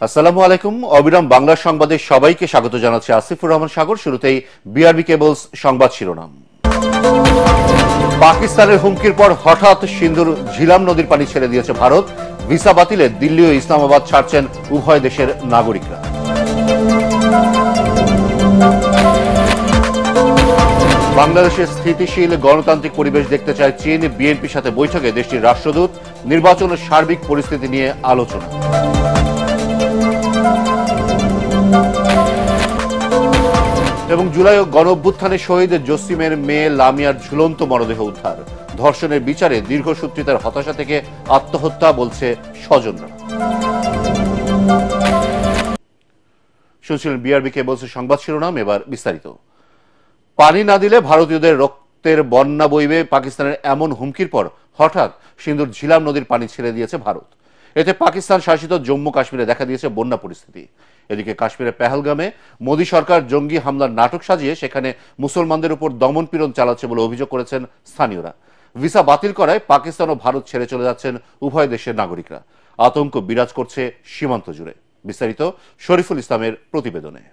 আসসালামু আলাইকুম। অবিরাম বাংলা সংবাদে সবাইকে স্বাগত জানাচ্ছি আসিফুর রহমান সাগর। শুরুতেই বিআরবি কেবলস সংবাদ শিরোনাম। পাকিস্তানের হুমকির পর হঠাৎ সিন্ধুর ঝিলাম নদীর পানি ছেড়ে দিয়েছে ভারত। ভিসা বাতিলে দিল্লি ও ইসলামাবাদ ছাড়ছেন উভয় দেশের নাগরিকরা। বাংলাদেশে স্থিতিশীল গণতান্ত্রিক পরিবেশ দেখতে চায় চীন। বিএনপির সাথে বৈঠকে দেশটির রাষ্ট্রদূত। নির্বাচন ও সার্বিক পরিস্থিতি নিয়ে আলোচনা। এবং জুলাই গণ অভ্যুত্থানে শহীদ জসিমের মেয়ে লামিয়ার ঝুলন্ত মরদেহ উদ্ধার। ধর্ষণের বিচারে দীর্ঘসূত্রিতার হতাশা থেকে আত্মহত্যা বলছে স্বজনরা। শুনছিলেন বিআরবি কেবলসের সংবাদ শিরোনাম, এবার বিস্তারিত। পানি না দিলে ভারতীয়দের রক্তের বন্যা বইবে, পাকিস্তানের এমন হুমকির পর হঠাৎ সিন্ধুর ঝিলাম নদীর পানি ছেড়ে দিয়েছে ভারত। এতে পাকিস্তান শাসিত জম্মু কাশ্মীরে দেখা দিয়েছে বন্যা পরিস্থিতি। এদিকে কাশ্মীরের পেহেলগামে মোদী সরকার জঙ্গি হামলার নাটক সাজিয়ে সেখানে মুসলমানদের উপর দমনপীড়ন চালাচ্ছে বলে অভিযোগ করেছেন স্থানীয়রা। ভিসা বাতিল করায় পাকিস্তান ও ভারত ছেড়ে চলে যাচ্ছেন উভয় দেশের নাগরিকরা। আতঙ্ক বিরাজ করছে সীমান্ত জুড়ে। বিস্তারিত শরীফুল ইসলামের প্রতিবেদনে।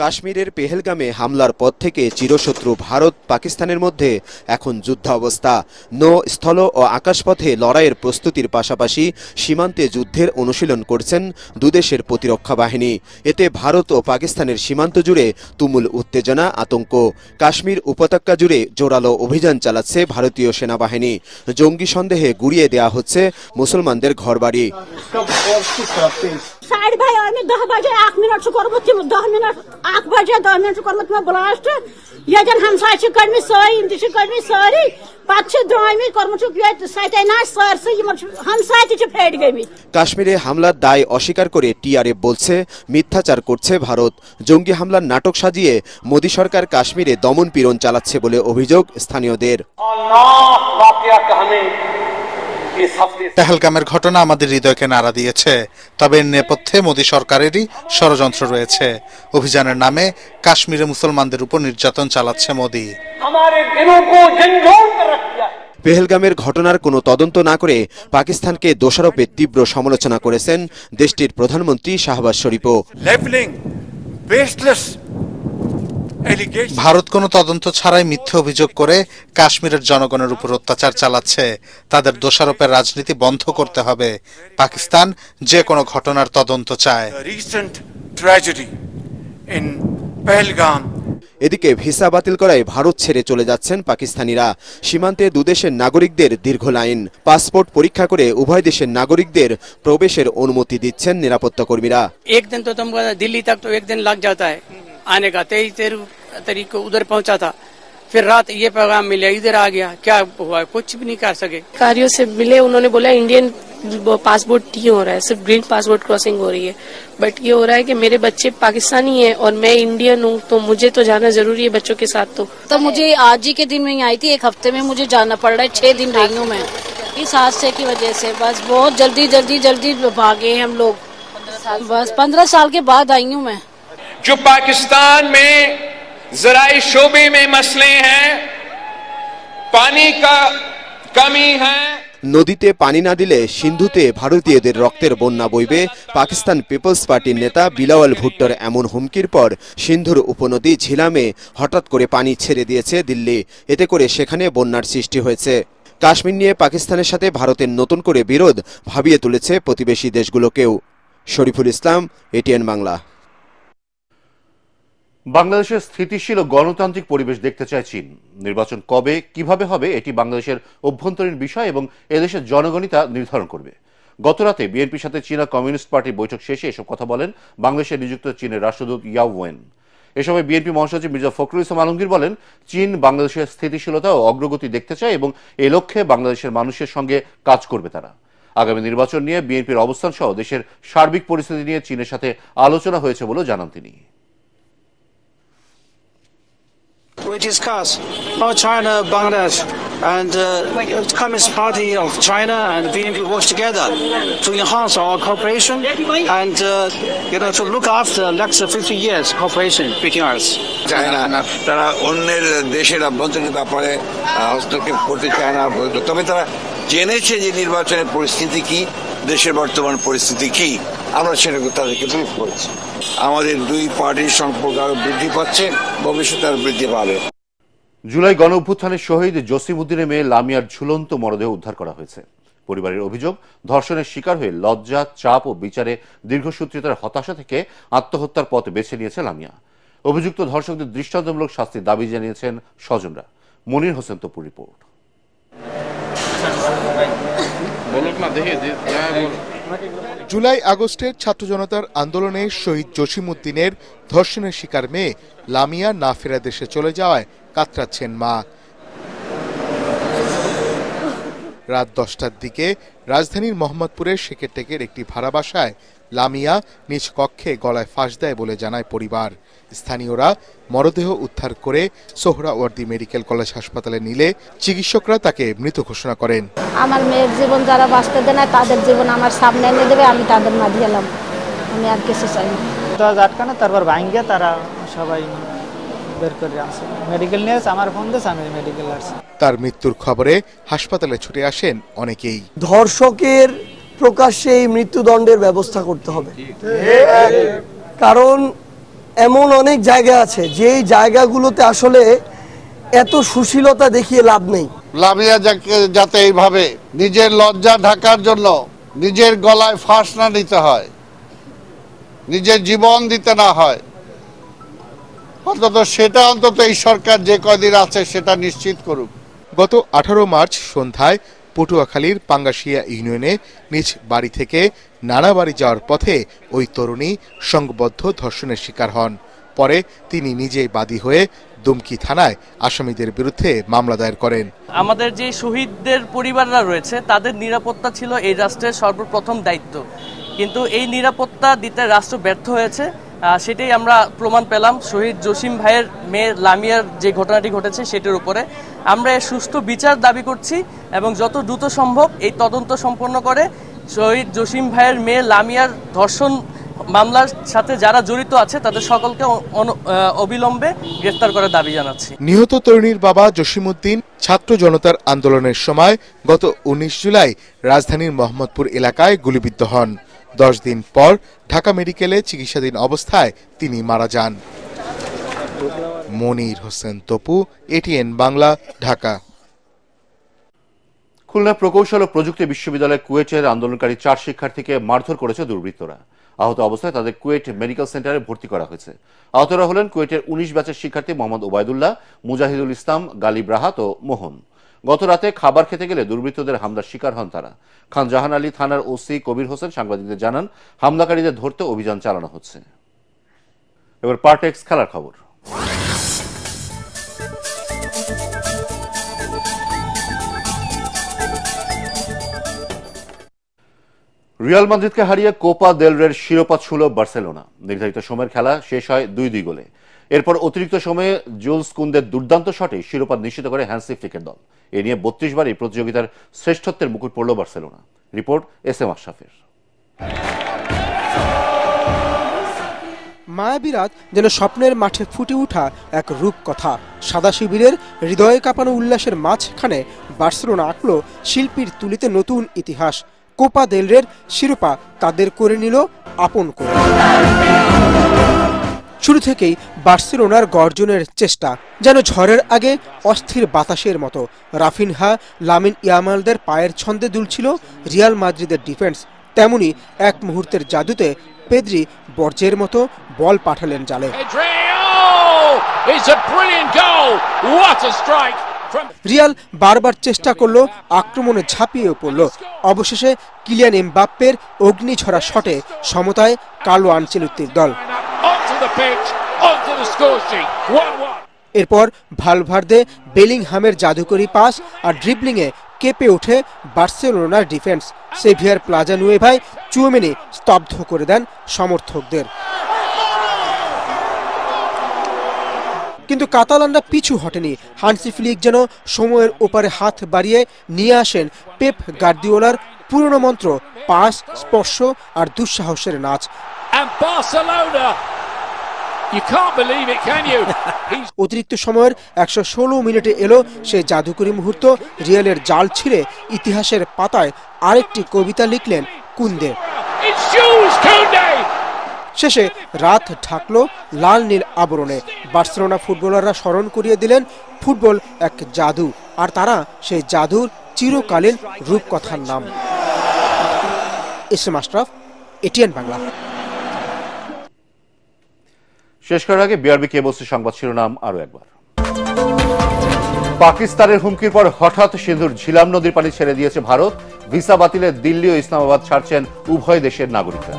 কাশ্মীরের পেহেলগামে হামলার পর থেকে চিরশত্রু ভারত পাকিস্তানের মধ্যে এখন যুদ্ধাবস্থা। নৌ, স্থল ও আকাশপথে লড়াইয়ের প্রস্তুতির পাশাপাশি সীমান্তে যুদ্ধের অনুশীলন করছেন দুদেশের প্রতিরক্ষা বাহিনী। এতে ভারত ও পাকিস্তানের সীমান্ত জুড়ে তুমুল উত্তেজনা, আতঙ্ক। কাশ্মীর উপত্যকা জুড়ে জোরালো অভিযান চালাচ্ছে ভারতীয় সেনাবাহিনী। জঙ্গি সন্দেহে গুড়িয়ে দেয়া হচ্ছে মুসলমানদের ঘরবাড়ি। কাশ্মীরে হামলার দায় অস্বীকার করে টিআরএফ বলছে মিথ্যাচার করছে ভারত। জঙ্গি হামলার নাটক সাজিয়ে মোদী সরকার কাশ্মীরে দমন পীড়ন চালাচ্ছে বলে অভিযোগ স্থানীয়দের। পেহেলগামের ঘটনা আমাদের হৃদয়কে নাড়া দিয়েছে, তবে এর নেপথ্যে মোদী সরকারেরই ষড়যন্ত্র রয়েছে। অভিযানের নামে কাশ্মীরে মুসলমানদের উপর নির্যাতন চালাচ্ছে মোদী। পেহেলগামের ঘটনার কোনো তদন্ত না করে পাকিস্তানকে দোষারোপে তীব্র সমালোচনা করেছেন দেশটির প্রধানমন্ত্রী শাহবাজ শরীফও। ভারত কোনো তদন্ত ছাড়াই মিথ্যে অভিযোগ করে কাশ্মীরের জনগণের উপর অত্যাচার চালাচ্ছে। তাদের দোষারোপের রাজনীতি বন্ধ করতে হবে। পাকিস্তান যে কোনো ঘটনার তদন্ত চায়। এদিকে ভিসা বাতিল করায় ভারত ছেড়ে চলে যাচ্ছেন পাকিস্তানিরা। সীমান্তে দুদেশের নাগরিকদের দীর্ঘ লাইন। পাসপোর্ট পরীক্ষা করে উভয় দেশের নাগরিকদের প্রবেশের অনুমতি দিচ্ছেন নিরাপত্তা কর্মীরা। একদিন তো तुम दिल्ली तक तो एक दिन लग जाता है आने का। 23 तारीख को उधर पहुंचा था, फिर रात ये पैगाम मिले, इधर आ गया। क्या हुआ? कुछ भी नहीं कर सके। कार्यों से मिले, उन्होंने बोला इंडियन पासपोर्ट नहीं हो रहा है, सिर्फ ग्रीन पासपोर्ट क्रॉसिंग हो रही है। बट ये हो रहा है कि मेरे बच्चे पाकिस्तानी हैं और मैं इंडियन हूँ, तो मुझे तो जाना जरूरी है बच्चों के साथ। तो मुझे आज ही के दिन में आई थी, एक हफ्ते में मुझे जाना पड़ रहा है। 6 दिन रही हूँ मैं इस हादसे की वजह से। बस बहुत जल्दी भागे हम लोग। बस 15 साल के बाद आई हूँ मैं। जो पाकिस्तान में ज़राई शोबे में मसले हैं, पानी का कमी है। নদীতে পানি না দিলে সিন্ধুতে ভারতীয়দের রক্তের বন্যা বইবে। পাকিস্তান পিপলস পার্টির নেতা বিলাওয়াল ভুট্টোর এমন হুমকির পর সিন্ধুর উপনদী ঝিলামে হঠাৎ করে পানি ছেড়ে দিয়েছে দিল্লি। এতে করে সেখানে বন্যার সৃষ্টি হয়েছে। কাশ্মীর নিয়ে পাকিস্তানের সাথে ভারতের নতুন করে বিরোধ ভাবিয়ে তুলেছে প্রতিবেশী দেশগুলোকেও। শরীফুল ইসলাম, এটিএন বাংলা। বাংলাদেশের স্থিতিশীল ও গণতান্ত্রিক পরিবেশ দেখতে চায় চীন। নির্বাচন কবে কিভাবে হবে এটি বাংলাদেশের অভ্যন্তরীণ বিষয় এবং এদেশের জনগণই তা নির্ধারণ করবে। গতরাতে বিএনপির সাথে চীনা কমিউনিস্ট পার্টির বৈঠক শেষে এসব কথা বলেন বাংলাদেশে নিযুক্ত চীনের রাষ্ট্রদূত ইয়াও ওয়েন। এ সময় বিএনপি মহাসচিব মির্জা ফখরুল ইসলাম আলমগীর বলেন, চীন বাংলাদেশের স্থিতিশীলতা ও অগ্রগতি দেখতে চায় এবং এ লক্ষ্যে বাংলাদেশের মানুষের সঙ্গে কাজ করবে তারা। আগামী নির্বাচন নিয়ে বিএনপির অবস্থান সহ দেশের সার্বিক পরিস্থিতি নিয়ে চীনের সাথে আলোচনা হয়েছে বলেও জানান তিনি। We discuss how China, Bangladesh, and Communist Party of China and BNP work together to enhance our cooperation and to look after next 50 years cooperation between us. China, তারা অন্যের দেশের অভ্যন্তরীণ ব্যাপারে হস্তক্ষেপ করতে চায় না, তবে তারা জেনেছে যে নির্বাচনের পরিস্থিতি কি, দেশের বর্তমান পরিস্থিতি কি আমরা সেটাকে তাদেরকে ব্রিফ করেছি। আমাদের দুই পার্টির সম্পর্ক আরো বৃদ্ধি পাচ্ছে, ভবিষ্যতে আরো বৃদ্ধি পাবে। জুলাই গণ অভ্যুত্থানের শহীদ জসিম উদ্দিনের মেয়ে লামিয়ার ঝুলন্ত মরদেহ উদ্ধার করা হয়েছে। পরিবারের অভিযোগ, ধর্ষণের শিকার হয়ে লজ্জা, চাপ ও বিচারে দীর্ঘসূত্রিতার হতাশা থেকে আত্মহত্যার পথ বেছে নিয়েছে লামিয়া। অভিযুক্ত ধর্ষকদের দৃষ্টান্তমূলক শাস্তির দাবি জানিয়েছেন স্বজনরা। মনির হোসেন তপুর রিপোর্ট। জুলাই আগস্টের ছাত্র জনতার আন্দোলনে শহীদ জসিম উদ্দিনের ধর্ষণের শিকার মেয়ে লামিয়া না ফেরা দেশে চলে যাওয়ায় কাতরাচ্ছেন মা। রাত 10টার দিকে রাজধানীর মোহাম্মদপুরের শেখেরটেকের একটি ভাড়া বাসায় লামিয়া নিজ কক্ষে গলায় ফাঁস দেয় বলে জানায় পরিবার। স্থানীয়রা মরদেহ উদ্ধার করে সোহরাওয়ার্দী মেডিকেল কলেজ হাসপাতালে নিলে চিকিৎসকরা তাকে মৃত ঘোষণা করেন। আমার মেয়ের জীবন যারা বাঁচতে দেয় না তাদের জীবন আমার সামনে এনে দেবে, আমি তাদের মাঝে এলাম, আমি আর কিছু চাই না। দরজা আটকানো, তারপর ভাঙ্গে তারা সবাই বের করে আসে, মেডিকেল নিয়ে আমার ফোন দিয়েছে, আমি মেডিকেল আসছি। তার মৃত্যুর খবরে হাসপাতালে ছুটে আসেন অনেকেই। ধর্ষকের প্রকাশ্যে এই মৃত্যুদণ্ডের ব্যবস্থা করতে হবে, কারণ এমন অনেক জায়গা আছে যেই জায়গাগুলোতে আসলে এত সুশীলতা দেখিয়ে লাভ নেই। লামিয়া যাতে এইভাবে নিজের লজ্জা ঢাকার জন্য নিজের গলায় ফাঁস না নিতে হয়, নিজের জীবন দিতে না হয়, সেটা অন্তত এই সরকার যে কয়দিন আছে সেটা নিশ্চিত করুক। গত 18 মার্চ সন্ধ্যায় পটুয়াখালীর পাঙ্গাশিয়া ইউনিয়নে নিজ বাড়ি থেকে নানা বাড়ি যাওয়ার পথে ওই তরুণী সংঘবদ্ধ ধর্ষণের শিকার হন। পরে তিনি নিজেই বাদী হয়ে দুমকি থানায় আসামিদের বিরুদ্ধে মামলা দায়ের করেন। আমাদের যে শহীদদের পরিবাররা রয়েছে তাদের নিরাপত্তা ছিল এই রাষ্ট্রের সর্বপ্রথম দায়িত্ব, কিন্তু এই নিরাপত্তা দিতে রাষ্ট্র ব্যর্থ হয়েছে। সেটাই আমরা প্রমাণ পেলাম শহীদ জসিম ভাইয়ের মেয়ে লামিয়ার যে ঘটনাটি ঘটেছে সেটার উপরে। আমরা এর সুষ্ঠু বিচার দাবি করছি এবং যত দ্রুত সম্ভব এই তদন্ত সম্পন্ন করে শহীদ জসিম ভাইয়ের মেয়ে লামিয়ার ধর্ষণ মামলার সাথে যারা জড়িত আছে তাদের সকলকে অবিলম্বে গ্রেফতার করার দাবি জানাচ্ছি। নিহত তরুণীর বাবা জসিম উদ্দিন ছাত্র জনতার আন্দোলনের সময় গত 19 জুলাই রাজধানীর মোহাম্মদপুর এলাকায় গুলিবিদ্ধ হন। 10 দিন পর ঢাকা মেডিকেলে চিকিৎসাধীন অবস্থায় তিনি মারা যান। মনির হোসেন তপু, এটিএন বাংলা, ঢাকা। খুলনা প্রকৌশল ও প্রযুক্তি বিশ্ববিদ্যালয় কুয়েটের আন্দোলনকারী 4 শিক্ষার্থীকে মারধর করেছে দুর্বৃত্তরা। আহত অবস্থায় তাদের কুয়েট মেডিকেল সেন্টারে ভর্তি করা হয়েছে। আহতরা হলেন কুয়েটের 19 ব্যাচের শিক্ষার্থী মোহাম্মদ ওবায়দুল্লাহ, মুজাহিদুল ইসলাম, গালিব রাহাত ও মোহন। গত রাতে খাবার খেতে গেলে দুর্বৃত্তদের হামলার শিকার হন তারা। খান জাহান আলী থানার ওসি কবির হোসেন সাংবাদিকদের জানান, হামলাকারীদের ধরতে অভিযান চালানো হচ্ছে। এবার পার্টেক্স খেলার খবর। রিয়াল মাদ্রিদকে হারিয়ে কোপা দেল রের শিরোপা ছুঁল বার্সেলোনা। নির্ধারিত সময়ের খেলা শেষ হয় 2-2 গোলে। এরপর অতিরিক্ত সময়ে জুলস কুন্দের দুর্দান্ত শটে শিরোপা নিশ্চিত করে হ্যান্সি ফ্লিকের দল। এ নিয়ে 32 বার এই প্রতিযোগিতার শ্রেষ্ঠত্বের মুকুট পড়ল বার্সেলোনা। Report SM আশরাফের। মায়াবী রাত যেন স্বপ্নের মাঠে ফুটে ওঠা এক রূপকথা। সাদা শিবিরের হৃদয়ে কাঁপানো উল্লাসের মাঝখানে বার্সেলোনা আঁকল শিল্পীর তুলিতে নতুন ইতিহাস। কোপা দেল রের শিরোপা তাদের করে নিল আপন করে। শুরু থেকেই বার্সেলোনার গর্জনের চেষ্টা যেন ঝড়ের আগে অস্থির বাতাসের মতো। রাফিনহা, লামিন ইয়ামালদের পায়ের ছন্দে দুলছিল রিয়াল মাদ্রিদের ডিফেন্স। তেমনি এক মুহূর্তের জাদুতে পেদ্রি বর্জ্যের মতো বল পাঠালেন জালে। রিয়াল বারবার চেষ্টা করলো, আক্রমণে ঝাঁপিয়ে পড়ল। অবশেষে কিলিয়ান এমবাপ্পের অগ্নিঝরা শটে সমতায় কার্লো আনচেলত্তির দল। এরপর ভালভার্দে, বেলিংহামের জাদুকরি পাস আর ড্রিবলিংয়ে কেঁপে ওঠে বার্সেলোনার ডিফেন্স। সেভিয়ার প্লাজা নুয়েভায় চুয়ামেনি স্তব্ধ করে দেন সমর্থকদের। কিন্তু কাতালানরা পিছু হটেনি। হান্সি ফ্লিক যেন সময়ের ওপারে হাত বাড়িয়ে নিয়ে আসেন পেপ গার্দিওলার পুরনো মন্ত্র, পাস, স্পর্শ আর দুঃসাহসের নাচ। অতিরিক্ত সময়ের 116 মিনিটে এলো সেই জাদুকরী মুহূর্ত। রিয়ালের জাল ছিঁড়ে ইতিহাসের পাতায় আরেকটি কবিতা লিখলেন কুন্দে। শেষে রাত ঢাকলো লাল নীল আবরণে। বার্সেলোনা ফুটবলাররা স্মরণ করিয়ে দিলেন ফুটবল এক জাদু, আর তারা সেই জাদুর চিরকালীন রূপকথার নাম। SM Ashraf, ATN Bangla. শেষ করার আগে বিআরবি কেবলসি সংবাদ শিরোনাম আরো একবার। পাকিস্তানের হুমকির পর হঠাৎ সিন্ধুর ঝিলাম নদীর পানি ছেড়ে দিয়েছে ভারত। ভিসা বাতিলে দিল্লি ও ইসলামাবাদ ছাড়ছেন উভয় দেশের নাগরিকরা।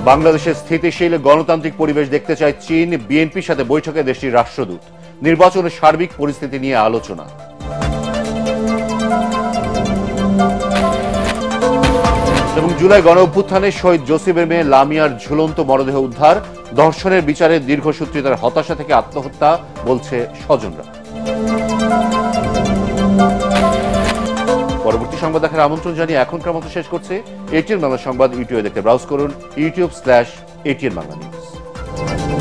বাংলাদেশের স্থিতিশীল গণতান্ত্রিক পরিবেশ দেখতে চায় চীন। বিএনপির সাথে বৈঠকে দেশটির রাষ্ট্রদূত। নির্বাচনের সার্বিক পরিস্থিতি নিয়ে আলোচনা। এবং জুলাই গণ অভ্যুত্থানে শহীদ জসিমের মেয়ে লামিয়ার ঝুলন্ত মরদেহ উদ্ধার। ধর্ষণের বিচারে দীর্ঘসূত্রিতার হতাশা থেকে আত্মহত্যা বলছে স্বজনরা। পরবর্তী সংবাদ দেখার আমন্ত্রণ জানিয়ে এখনকার মতো শেষ করছে এটিএন বাংলা সংবাদ। ইউটিউবে দেখতে ব্রাউজ করুন youtube/ATN Bangla News।